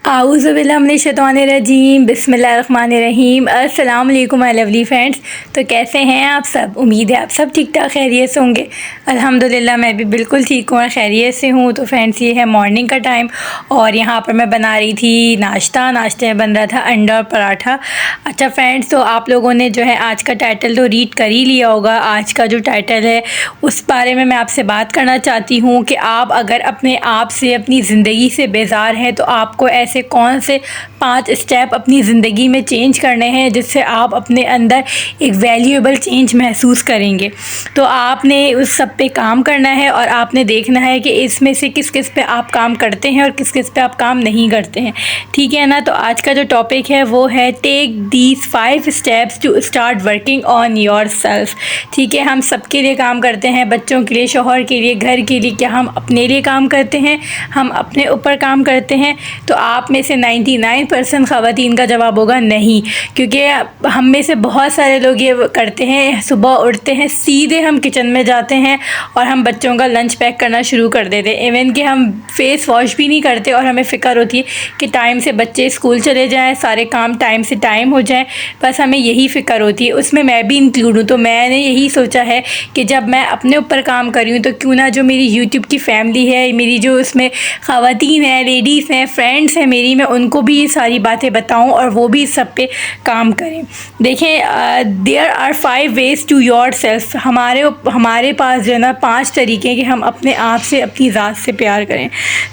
आऊज़ुबिल्लाहिमिनश्शैतानिर्रजीम बिस्मिल्लाहिर्रहमानिर्रहीम। अस्सलाम वालेकुम माय लवली फ्रेंड्स। तो कैसे हैं आप सब? उम्मीद है आप सब ठीक ठाक खैरियत से होंगे। अल्हम्दुलिल्लाह मैं भी बिल्कुल ठीक हूँ और खैरियत से हूँ। तो फ्रेंड्स ये है मॉर्निंग का टाइम और यहाँ पर मैं बना रही थी नाश्ते में बन रहा था अंडा और पराठा। अच्छा फ्रेंड्स, तो आप लोगों ने जो है आज का टाइटल तो रीड कर ही लिया होगा। आज का जो टाइटल है उस बारे में मैं आपसे बात करना चाहती हूँ कि आप अगर अपने आप से, अपनी ज़िंदगी से बेजार हैं तो आपको ऐसे कौन से 5 स्टेप अपनी ज़िंदगी में चेंज करने हैं जिससे आप अपने अंदर एक वैल्यूएबल चेंज महसूस करेंगे। तो आपने उस सब पे काम करना है और आपने देखना है कि इसमें से किस किस पे आप काम करते हैं और किस किस पे आप काम नहीं करते हैं। ठीक है ना? तो आज का जो टॉपिक है वो है take these 5 steps to start working on your self. ठीक है, हम सबके लिए काम करते हैं, बच्चों के लिए, शौहर के लिए, घर के लिए। क्या हम अपने लिए काम करते हैं? हम अपने ऊपर काम करते हैं? तो आप में से 99% ख़वातीन का जवाब होगा नहीं, क्योंकि हम में से बहुत सारे लोग ये करते हैं। सुबह उठते हैं, सीधे हम किचन में जाते हैं और हम बच्चों का लंच पैक करना शुरू कर देते हैं। इवन कि हम फेस वॉश भी नहीं करते और हमें फ़िक्र होती है कि टाइम से बच्चे स्कूल चले जाएँ, सारे काम टाइम से टाइम हो जाए, बस हमें यही फ़िक्र होती है। उसमें मैं भी इंक्लूड हूँ। तो मैंने यही सोचा है कि जब मैं अपने ऊपर काम कर रही हूँ तो क्यों ना जो मेरी यूट्यूब की फैमिली है, मेरी जो उसमें ख़वातीन हैं, लेडीज़ हैं, फ्रेंड्स हैं मेरी, मैं उनको भी ये सारी बातें बताऊं और वो भी इस सब पे काम करें। देखें, there are 5 ways to your self. हमारे पास जो है ना 5 तरीके कि हम अपने आप से, अपनी ज़ात से प्यार करें।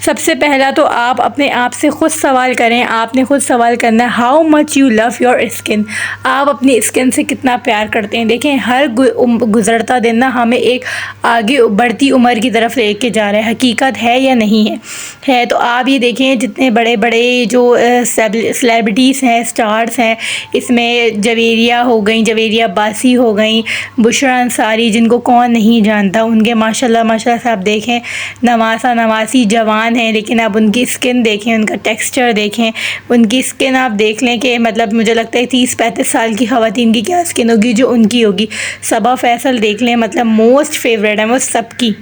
सबसे पहला तो आप अपने आप से ख़ुद सवाल करें। आपने ख़ुद सवाल करना है, how much you love your skin. आप अपनी स्किन से कितना प्यार करते हैं। देखें, हर गुज़रता दिन ना हमें एक आगे बढ़ती उम्र की तरफ लेके जा रहा है। हकीकत है या नहीं है? तो आप ये देखें, जितने बड़े बड़े जो सेलिब्रिटीज़ हैं, स्टार्स हैं, इसमें जवेरिया हो गई, जवेरिया अब्बासी हो गई, बुशरा अंसारी, जिनको कौन नहीं जानता। उनके माशाल्लाह से आप देखें, नवासी जवान हैं, लेकिन आप उनकी स्किन देखें, उनका टेक्सचर देखें, उनकी स्किन आप देख लें कि मतलब मुझे लगता है 30-35 साल की ख़वातीन की क्या स्किन होगी जो उनकी होगी। सबा फैसल देख लें, मतलब मोस्ट फेवरेट है वो सबकी।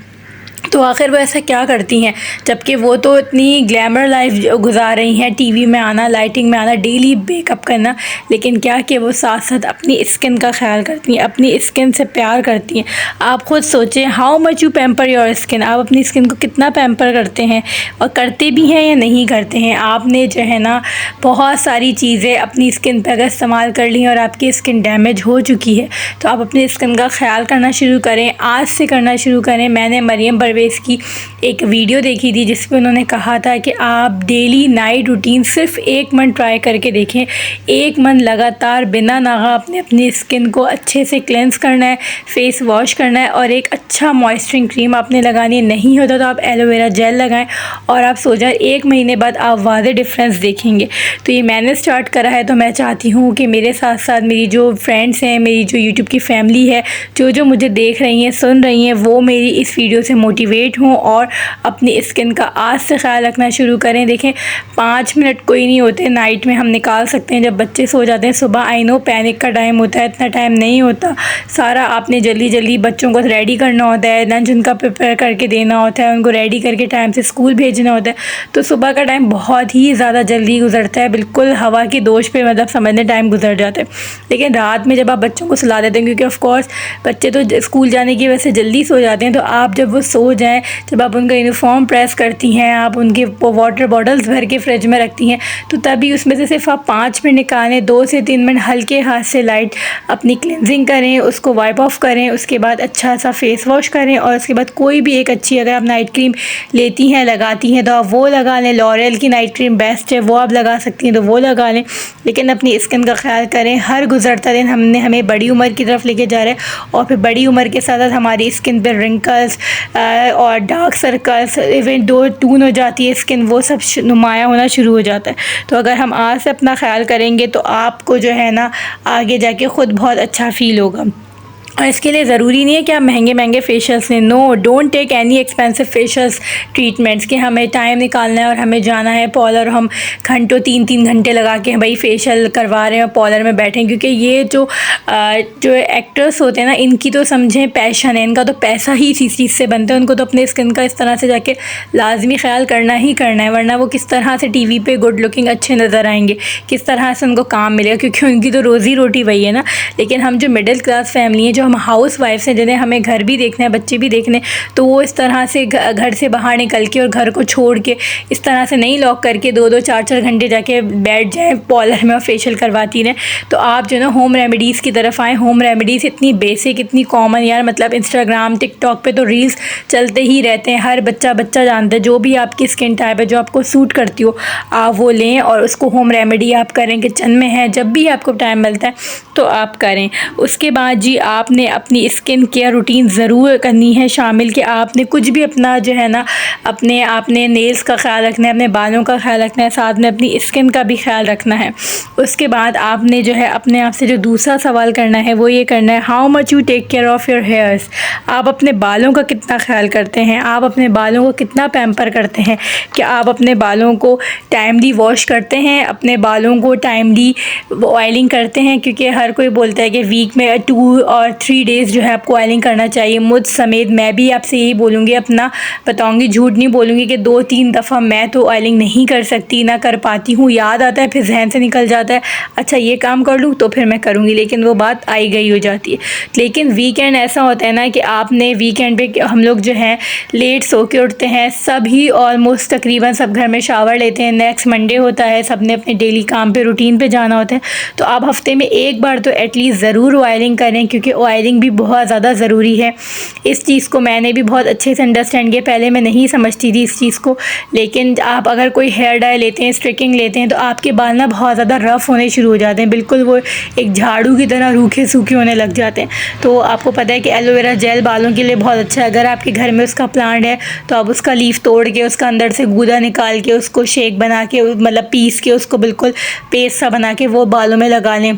तो आखिर वो ऐसा क्या करती हैं, जबकि वो तो इतनी ग्लैमर लाइफ गुजार रही हैं, टीवी में आना, लाइटिंग में आना, डेली मेकअप करना, लेकिन क्या कि वो साथ साथ अपनी स्किन का ख्याल करती हैं, अपनी स्किन से प्यार करती हैं। आप ख़ुद सोचें, how much you pamper your skin. आप अपनी स्किन को कितना पैम्पर करते हैं और करते भी हैं या नहीं करते हैं। आपने जो है ना बहुत सारी चीज़ें अपनी स्किन पर अगर इस्तेमाल कर ली और आपकी स्किन डैमेज हो चुकी है तो आप अपनी स्किन का ख्याल करना शुरू करें, आज से करना शुरू करें। मैंने मरियम इसकी एक वीडियो देखी थी जिसमें उन्होंने कहा था कि आप डेली नाइट रूटीन सिर्फ 1 मंथ ट्राई करके देखें। 1 मंथ लगातार बिना नागा अपनी स्किन को अच्छे से क्लेंस करना है, फेस वॉश करना है और एक अच्छा मॉइस्चरिंग क्रीम आपने लगानी है। नहीं होता तो आप एलोवेरा जेल लगाएं और आप सो जाएं। 1 महीने बाद आप वाज़े डिफरेंस देखेंगे। तो ये मैंने स्टार्ट करा है, तो मैं चाहती हूँ कि मेरे साथ साथ मेरी जो फ्रेंड्स हैं, मेरी जो यूट्यूब की फैमिली है, जो मुझे देख रही हैं, सुन रही हैं, वो मेरी इस वीडियो से मोटिवेट हूँ और अपनी स्किन का आज से ख्याल रखना शुरू करें। देखें, 5 मिनट कोई नहीं होते, नाइट में हम निकाल सकते हैं जब बच्चे सो जाते हैं। सुबह आई नो पैनिक का टाइम होता है, इतना टाइम नहीं होता। सारा आपने जल्दी बच्चों को रेडी करना होता है, लंच उनका प्रिपेयर करके देना होता है, उनको रेडी करके टाइम से स्कूल भेजना होता है। तो सुबह का टाइम बहुत ही ज़्यादा जल्दी गुजरता है, बिल्कुल हवा की दोष पे मतलब समझने टाइम गुजर जाता है। लेकिन रात में जब आप बच्चों को सुला देते हैं, क्योंकि ऑफ कोर्स बच्चे तो स्कूल जाने की वजह से जल्दी सो जाते हैं, तो आप जब वो सो जाएँ, जब आप उनका यूनिफॉर्म प्रेस करती हैं, आप उनके वाटर बॉटल्स भर के फ्रिज में रखती हैं, तो तभी उसमें से सिर्फ आप 5 मिनट निकालें, 2 से 3 मिनट हल्के हाथ से लाइट अपनी क्लिनजिंग करें, उसको वाइप ऑफ करें, उसके बाद अच्छा सा फेस वॉश करें और उसके बाद कोई भी एक अच्छी, अगर आप नाइट क्रीम लेती हैं, लगाती हैं, तो आप वो लगा लें। लॉरियल की नाइट क्रीम बेस्ट है, वो आप लगा सकती हैं तो वो लगा लें। लेकिन अपनी स्किन का ख्याल करें। हर गुजरता दिन हमें बड़ी उम्र की तरफ लेके जा रहा है और फिर बड़ी उम्र के साथ साथ हमारी स्किन पर रिंकल्स और डार्क सर्कल्स, इवन टून हो जाती है स्किन, वो सब नुमाया होना शुरू हो जाता है। तो अगर हम आज से अपना ख्याल करेंगे तो आपको जो है ना आगे जाके ख़ुद बहुत अच्छा फ़ील होगा। और इसके लिए ज़रूरी नहीं है कि आप महंगे महंगे फेशियल्स लें। No, don't take any expensive facials treatments कि हमें टाइम निकालना है और हमें जाना है पॉलर, हम घंटों 3-3 घंटे लगा के भाई फेशियल करवा रहे हैं और पॉलर में बैठें। क्योंकि ये जो एक्टर्स होते हैं ना, इनकी तो समझें पैशन है, इनका तो पैसा ही इसी चीज़ से बनता है। उनको तो अपने स्किन का इस तरह से जाके लाजमी ख्याल करना ही करना है, वरना वो किस तरह से टीवी पे गुड लुकिंग अच्छे नज़र आएंगे, किस तरह से उनको काम मिलेगा, क्योंकि उनकी तो रोज़ी रोटी वही है ना। लेकिन हम जो मिडिल क्लास फैमिली है, जो हम हाउस वाइफ्स हैं, जिन्हें हमें घर भी देखना है, बच्चे भी देखने, तो वो इस तरह से घर से बाहर निकल के और घर को छोड़ के इस तरह से नहीं लॉक करके 2-2 4-4 घंटे जाके बैठ जाएँ पॉलर में और फेशियल करवाती रहें। तो आप जो ना होम रेमेडीज़ की तरफ आएँ। होम रेमेडीज़ इतनी बेसिक, इतनी कॉमन यार, मतलब इंस्टाग्राम टिकटॉक पे तो रील्स चलते ही रहते हैं, हर बच्चा जानता है। जो भी आपकी स्किन टाइप है, जो आपको सूट करती हो, आप वो लें और उसको होम रेमेडी आप करें। किचन में है, जब भी आपको टाइम मिलता है तो आप करें। उसके बाद जी आपने अपनी स्किन केयर रूटीन ज़रूर करनी है शामिल, कि आपने कुछ भी अपना जो है ना, आपने नेल्स का ख्याल रखना है, अपने बालों का ख्याल रखना है, साथ में अपनी स्किन का भी ख्याल रखना है। उसके बाद आपने जो है अपने आप से जो दूसरा सवाल करना है वो ये करना है, how much you take care of your hairs. आप अपने बालों का कितना ख्याल करते हैं, आप अपने बालों को कितना पैम्पर करते हैं। क्या आप अपने बालों को टाइमली वॉश करते हैं, अपने बालों को टाइमली ऑयलिंग करते हैं? क्योंकि हर कोई बोलता है कि वीक में 2 और 3 डेज़ जो है आपको ऑयलिंग करना चाहिए। मुझ समेत मैं भी आपसे यही बोलूँगी, अपना बताऊँगी, झूठ नहीं बोलूँगी कि 2-3 दफ़ा मैं तो ऑयलिंग नहीं कर सकती, ना कर पाती हूँ। याद आता है, फिर जहन से निकल जाता है, अच्छा ये काम कर लूँ तो फिर मैं करूँगी, लेकिन वो बात आई गई हो जाती है। लेकिन वीकेंड ऐसा होता है ना कि आपने वीकेंड पे, हम लोग जो हैं लेट सो के उठते हैं सभी, ऑलमोस्ट तकरीबन सब घर में शावर लेते हैं, नेक्स्ट मंडे होता है, सब ने अपने डेली काम पे, रूटीन पे जाना होता है। तो आप हफ्ते में एक बार तो एटलीस्ट ज़रूर ऑयलिंग करें, क्योंकि ऑयलिंग भी बहुत ज़्यादा ज़रूरी है। इस चीज़ को मैंने भी बहुत अच्छे से अंडरस्टैंड किया, पहले मैं नहीं समझती थी इस चीज़ को। लेकिन आप अगर कोई हेयर डाई लेते हैं, स्ट्रिकिंग लेते हैं, तो आपके बाल ना बहुत ज़्यादा रफ़ होने शुरू हो जाते हैं, बिल्कुल वो एक झाड़ू की तरह रूखे सूखे होने लग जाते हैं। तो आपको पता है कि एलोवेरा जेल बालों के लिए बहुत अच्छा है। अगर आपके घर में उसका प्लांट है तो आप उसका लीफ तोड़ के, उसका अंदर से गूदा निकाल के, उसको शेक बना के, मतलब पीस के, उसको बिल्कुल पेस्ट सा बना के वो बालों में लगा लें।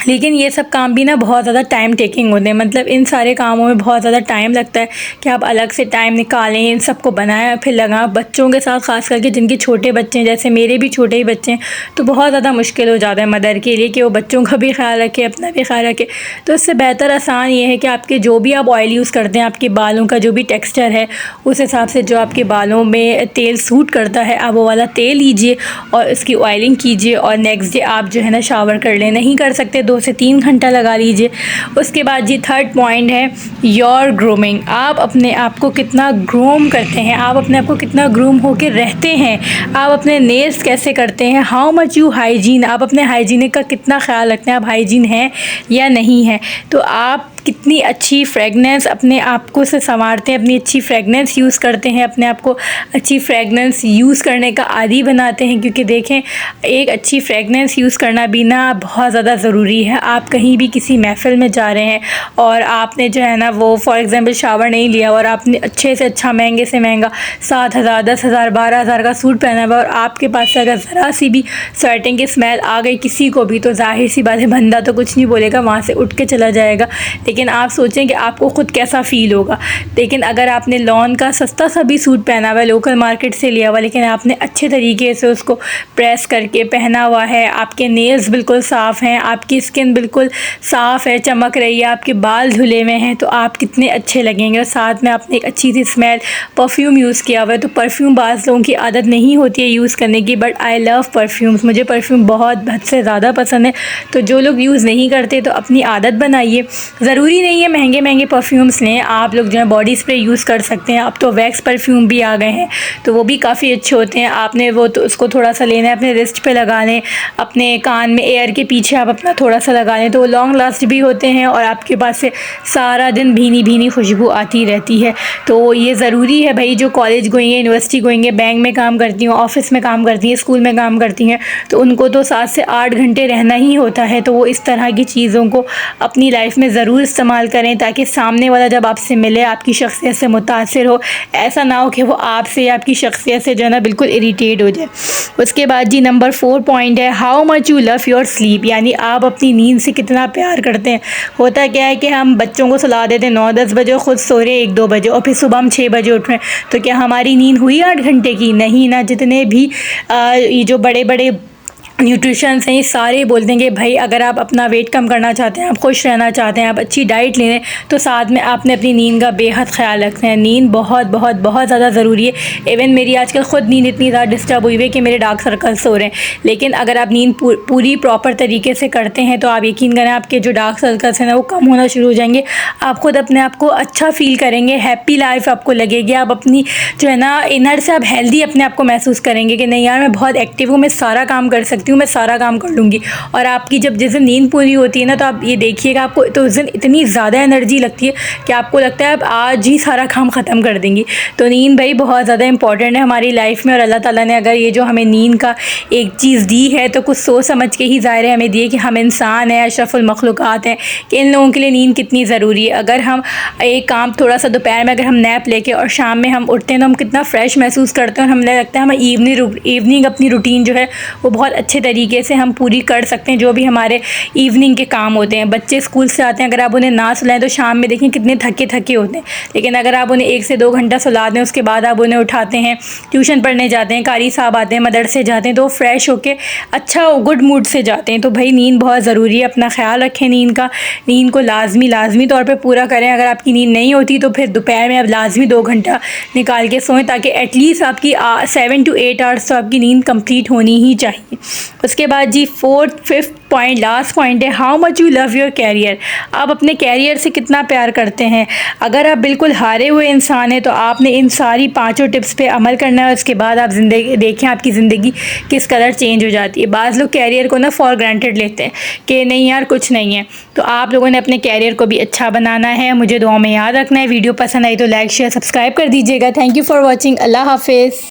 लेकिन ये सब काम भी ना बहुत ज़्यादा टाइम टेकिंग होते हैं, मतलब इन सारे कामों में बहुत ज़्यादा टाइम लगता है कि आप अलग से टाइम निकालें, इन सबको बनाएं, फिर लगाएं। बच्चों के साथ ख़ास करके जिनके छोटे बच्चे हैं, जैसे मेरे भी छोटे ही बच्चे हैं, तो बहुत ज़्यादा मुश्किल हो जाता है मदर के लिए कि वो बच्चों का भी ख्याल रखे, अपना भी ख्याल रखे। तो इससे बेहतर आसान ये है कि आपके जो भी आप ऑयल यूज़ करते हैं, आपके बालों का जो भी टेक्स्चर है, उस हिसाब से जो आपके बालों में तेल सूट करता है, आप वो वाला तेल लीजिए और उसकी ऑयलिंग कीजिए, और नेक्स्ट डे आप जो है ना शावर कर लें। नहीं कर सकते 2 से 3 घंटा लगा लीजिए। उसके बाद जी थर्ड पॉइंट है योर ग्रूमिंग। आप अपने आप को कितना ग्रूम करते हैं, आप अपने आप को कितना ग्रूम होकर रहते हैं, आप अपने नेल्स कैसे करते हैं, हाउ मच यू हाइजीन, आप अपने हाइजीनिक का कितना ख्याल रखते हैं, आप हाइजीन हैं या नहीं है। तो आप कितनी अच्छी फ्रेगनेंस अपने आप को से संवारते हैं, अपनी अच्छी फ्रेगनेंस यूज़ करते हैं, अपने आप को अच्छी फ्रेगनेंस यूज़ करने का आदी बनाते हैं। क्योंकि देखें, एक अच्छी फ्रेगनेंस यूज़ करना भी ना बहुत ज़्यादा ज़रूरी है। आप कहीं भी किसी महफ़िल में जा रहे हैं और आपने जो है ना वो फॉर एग्ज़ाम्पल शावर नहीं लिया और आपने अच्छे से अच्छा, महंगे से महंगा 7,000, 10,000, 12,000 का सूट पहना हुआ और आपके पास से अगर ज़रा सी भी स्वेटिंग की स्मेल आ गई किसी को भी, तो ज़ाहिर सी बात है बंदा तो कुछ नहीं बोलेगा, वहाँ से उठ के चला जाएगा। लेकिन आप सोचें कि आपको ख़ुद कैसा फ़ील होगा। लेकिन अगर आपने लॉन का सस्ता सा भी सूट पहना हुआ है, लोकल मार्केट से लिया हुआ, लेकिन आपने अच्छे तरीके से उसको प्रेस करके पहना हुआ है, आपके नेल्स बिल्कुल साफ़ हैं, आपकी स्किन बिल्कुल साफ़ है, चमक रही है, आपके बाल धुले हुए हैं, तो आप कितने अच्छे लगेंगे। और साथ में आपने एक अच्छी सी स्मेल परफ्यूम यूज़ किया हुआ है। तो परफ्यूम बाज़ लोगों की आदत नहीं होती है यूज़ करने की, बट आई लव परफ्यूम्स, मुझे परफ्यूम बहुत हद से ज़्यादा पसंद है। तो जो लोग यूज़ नहीं करते तो अपनी आदत बनाइए। ज़रूरी नहीं है महंगे महंगे परफ्यूम्स लें, आप लोग जो है बॉडी स्प्रे यूज़ कर सकते हैं। अब तो वैक्स परफ्यूम भी आ गए हैं, तो वो भी काफ़ी अच्छे होते हैं। आपने वो तो उसको थोड़ा सा लेना है, अपने रिस्ट पे लगा लें, अपने कान में एयर के पीछे आप अपना थोड़ा सा लगा लें, तो वो लॉन्ग लास्ट भी होते हैं और आपके पास से सारा दिन भीनी भीनी खुशबू आती रहती है। तो ये ज़रूरी है भाई, जो कॉलेज गोइंग है, यूनिवर्सिटी गोइंग है, बैंक में काम करती हैं, ऑफिस में काम करती हैं, स्कूल में काम करती हैं, तो उनको तो 7 से 8 घंटे रहना ही होता है। तो वो इस तरह की चीज़ों को अपनी लाइफ में ज़रूर इस्तेमाल करें ताकि सामने वाला जब आपसे मिले आपकी शख्सियत से मुतासिर हो, ऐसा ना हो कि वो आपसे या आपकी शख्सियत से जो है ना बिल्कुल इरिटेट हो जाए। उसके बाद जी नंबर 4 पॉइंट है how much you love your sleep, यानी आप अपनी नींद से कितना प्यार करते हैं। होता क्या है कि हम बच्चों को सुला देते हैं 9-10 बजे, खुद सो रहे 1-2 बजे और फिर सुबह हम 6 बजे उठ रहे हैं, तो क्या हमारी नींद हुई 8 घंटे की? नहीं ना। जितने भी ये जो बड़े बड़े न्यूट्रिशंस हैं ये सारे बोलते हैं कि भाई अगर आप अपना वेट कम करना चाहते हैं, आप खुश रहना चाहते हैं, आप अच्छी डाइट ले रहे हैं, तो साथ में आपने अपनी नींद का बेहद ख्याल रखना है। नींद बहुत बहुत बहुत ज़्यादा ज़रूरी है। इवन मेरी आजकल ख़ुद नींद इतनी ज़्यादा डिस्टर्ब हुई है कि मेरे डार्क सर्कल्स हो रहे हैं, लेकिन अगर आप नींद पूरी प्रॉपर तरीके से करते हैं तो आप यकीन करें आपके जो डार्क सर्कल्स हैं ना वो कम होना शुरू हो जाएंगे। आप ख़ुद अपने आप को अच्छा फ़ील करेंगे, हैप्पी लाइफ आपको लगेगी। आप अपनी जो है ना इनर से आप हेल्दी अपने आप को महसूस करेंगे कि नहीं यार मैं बहुत एक्टिव हूँ, मैं सारा काम कर सकती हूँ, मैं सारा काम कर लूँगी। और आपकी जब जिस दिन नींद पूरी होती है ना तो आप ये देखिएगा आपको तो उस दिन इतनी ज़्यादा एनर्जी लगती है कि आपको लगता है आप आज ही सारा काम ख़त्म कर देंगी। तो नींद भाई बहुत ज़्यादा इंपॉर्टेंट है हमारी लाइफ में, और अल्लाह ताला ने अगर ये जो हमें नींद का एक चीज़ दी है तो कुछ सोच समझ के ही ज़ाहिर है हमें दी है कि हम इंसान हैं, अशरफुल मखलूक़ात हैं, कि इन लोगों के लिए नींद कितनी ज़रूरी है। अगर हम एक काम थोड़ा सा दोपहर में अगर हम नैप लेके और शाम में हम उठते हैं तो हम कितना फ़्रेश महसूस करते हैं, और हमें लगता है हमें इवनिंग अपनी रूटीन जो है वो बहुत अच्छे तरीके से हम पूरी कर सकते हैं, जो भी हमारे इवनिंग के काम होते हैं। बच्चे स्कूल से आते हैं, अगर आप उन्हें ना सुलाएं तो शाम में देखें कितने थके थके होते हैं, लेकिन अगर आप उन्हें 1 से 2 घंटा सुला दें उसके बाद आप उन्हें उठाते हैं, ट्यूशन पढ़ने जाते हैं, कारी साहब आते हैं, मदरसे जाते हैं, तो फ्रेश होकर अच्छा गुड मूड से जाते हैं। तो भाई नींद बहुत ज़रूरी है, अपना ख्याल रखें नींद को लाजमी तौर पर पूरा करें। अगर आपकी नींद नहीं होती तो फिर दोपहर में आप लाजमी 2 घंटा निकाल के सोएं, ताकि एटलीस्ट आपकी 7 to 8 आवर्स तो आपकी नींद कंप्लीट होनी ही चाहिए। उसके बाद जी 4th 5th point last point है how much you love your career, आप अपने कैरियर से कितना प्यार करते हैं। अगर आप बिल्कुल हारे हुए इंसान हैं तो आपने इन सारी 5 टिप्स पे अमल करना है। उसके बाद आप ज़िंदगी देखें आपकी ज़िंदगी किस कदर चेंज हो जाती है। बाज़ लोग कैरियर को ना फॉर ग्रांटेड लेते हैं कि नहीं यार कुछ नहीं है, तो आप लोगों ने अपने कैरियर को भी अच्छा बनाना है। मुझे दुआ में याद रखना है। वीडियो पसंद आई तो लाइक शेयर सब्सक्राइब कर दीजिएगा। Thank you for watching. Allah हाफिज़।